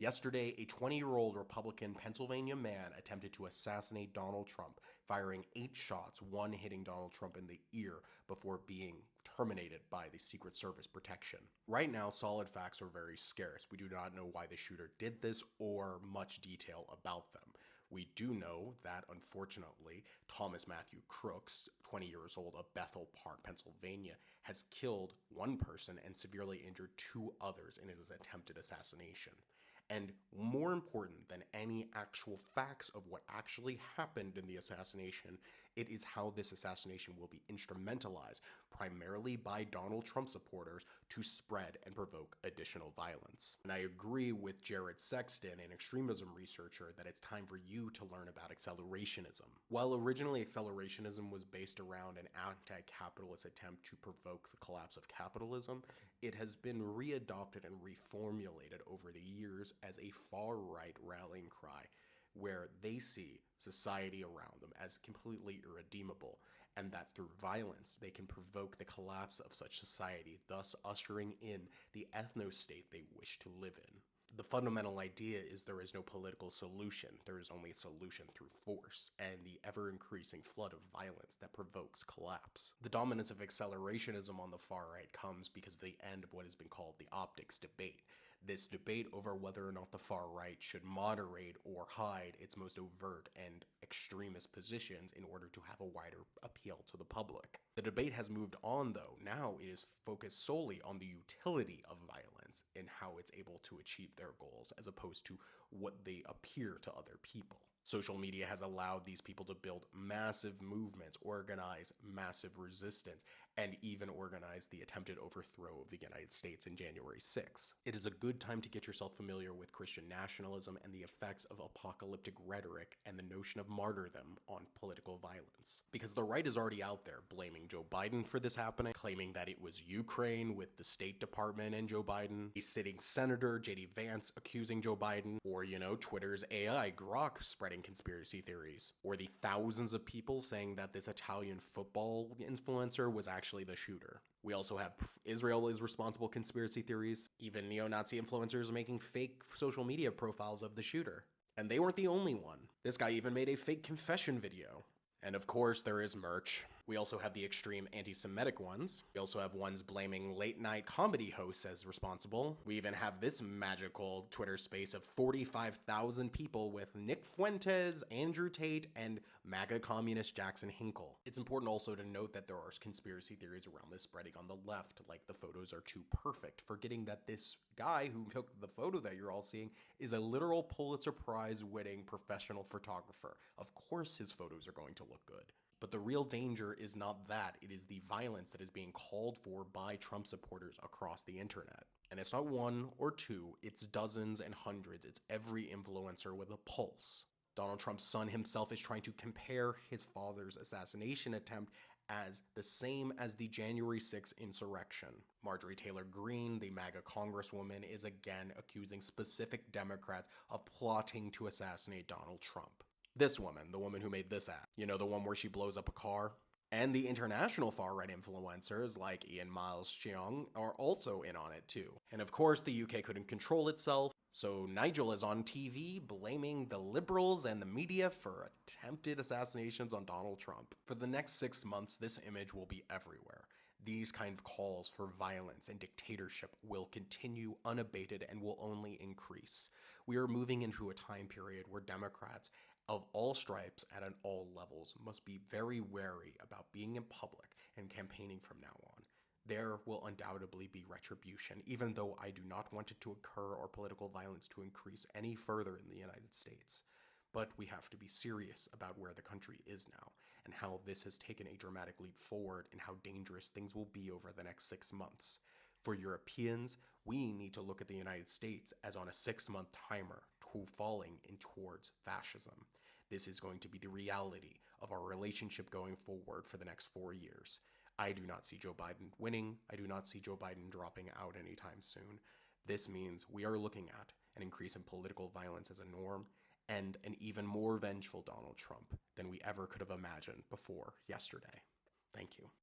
Yesterday, a 20-year-old Republican Pennsylvania man attempted to assassinate Donald Trump, firing 8 shots, one hitting Donald Trump in the ear before being terminated by the Secret Service protection. Right now, solid facts are very scarce. We do not know why the shooter did this or much detail about them. We do know that, unfortunately, Thomas Matthew Crooks, 20 years old, of Bethel Park, Pennsylvania, has killed one person and severely injured 2 others in his attempted assassination. And more important than any actual facts of what actually happened in the assassination, it is how this assassination will be instrumentalized, primarily by Donald Trump supporters, to spread and provoke additional violence. And I agree with Jared Sexton, an extremism researcher, that it's time for you to learn about accelerationism. While originally accelerationism was based around an anti-capitalist attempt to provoke the collapse of capitalism, it has been readopted and reformulated over the years as a far-right rallying cry where they see society around them as completely irredeemable, and that through violence they can provoke the collapse of such society, thus ushering in the ethno-state they wish to live in. The fundamental idea is there is no political solution, there is only a solution through force, and the ever-increasing flood of violence that provokes collapse. The dominance of accelerationism on the far right comes because of the end of what has been called the optics debate. This debate over whether or not the far right should moderate or hide its most overt and extremist positions in order to have a wider appeal to the public. The debate has moved on, though. Now it is focused solely on the utility of violence and how it's able to achieve their goals, as opposed to what they appear to other people. Social media has allowed these people to build massive movements, organize massive resistance, and even organize the attempted overthrow of the United States in January 6th. It is a good time to get yourself familiar with Christian nationalism and the effects of apocalyptic rhetoric and the notion of martyrdom on political violence. Because the right is already out there blaming Joe Biden for this happening, claiming that it was Ukraine with the State Department and Joe Biden, a sitting senator, J.D. Vance, accusing Joe Biden, or, Twitter's AI, Grok, spreading conspiracy theories, or the thousands of people saying that this Italian football influencer was actually the shooter. We also have Israel is responsible conspiracy theories, even neo-Nazi influencers making fake social media profiles of the shooter. And they weren't the only one. This guy even made a fake confession video. And of course, there is merch. We also have the extreme anti-Semitic ones. We also have ones blaming late-night comedy hosts as responsible. We even have this magical Twitter space of 45,000 people with Nick Fuentes, Andrew Tate, and MAGA communist Jackson Hinkle. It's important also to note that there are conspiracy theories around this spreading on the left, like the photos are too perfect, forgetting that this guy who took the photo that you're all seeing is a literal Pulitzer Prize winning professional photographer. Of course his photos are going to look good. But the real danger is not that, it is the violence that is being called for by Trump supporters across the internet. And it's not one or two, it's dozens and hundreds, it's every influencer with a pulse. Donald Trump's son himself is trying to compare his father's assassination attempt as the same as the January 6th insurrection. Marjorie Taylor Greene, the MAGA congresswoman, is again accusing specific Democrats of plotting to assassinate Donald Trump. This woman, the woman who made this ad, the one where she blows up a car, and the international far-right influencers like Ian Miles Cheong are also in on it too. And of course, the UK couldn't control itself, so Nigel is on TV blaming the liberals and the media for attempted assassinations on Donald Trump. For the next 6 months, this image will be everywhere. These kind of calls for violence and dictatorship will continue unabated and will only increase. We are moving into a time period where Democrats of all stripes and at all levels must be very wary about being in public and campaigning from now on. There will undoubtedly be retribution, even though I do not want it to occur or political violence to increase any further in the United States. But we have to be serious about where the country is now and how this has taken a dramatic leap forward and how dangerous things will be over the next 6 months. For Europeans, we need to look at the United States as on a 6-month timer to falling in towards fascism. This is going to be the reality of our relationship going forward for the next 4 years. I do not see Joe Biden winning. I do not see Joe Biden dropping out anytime soon. This means we are looking at an increase in political violence as a norm and an even more vengeful Donald Trump than we ever could have imagined before yesterday. Thank you.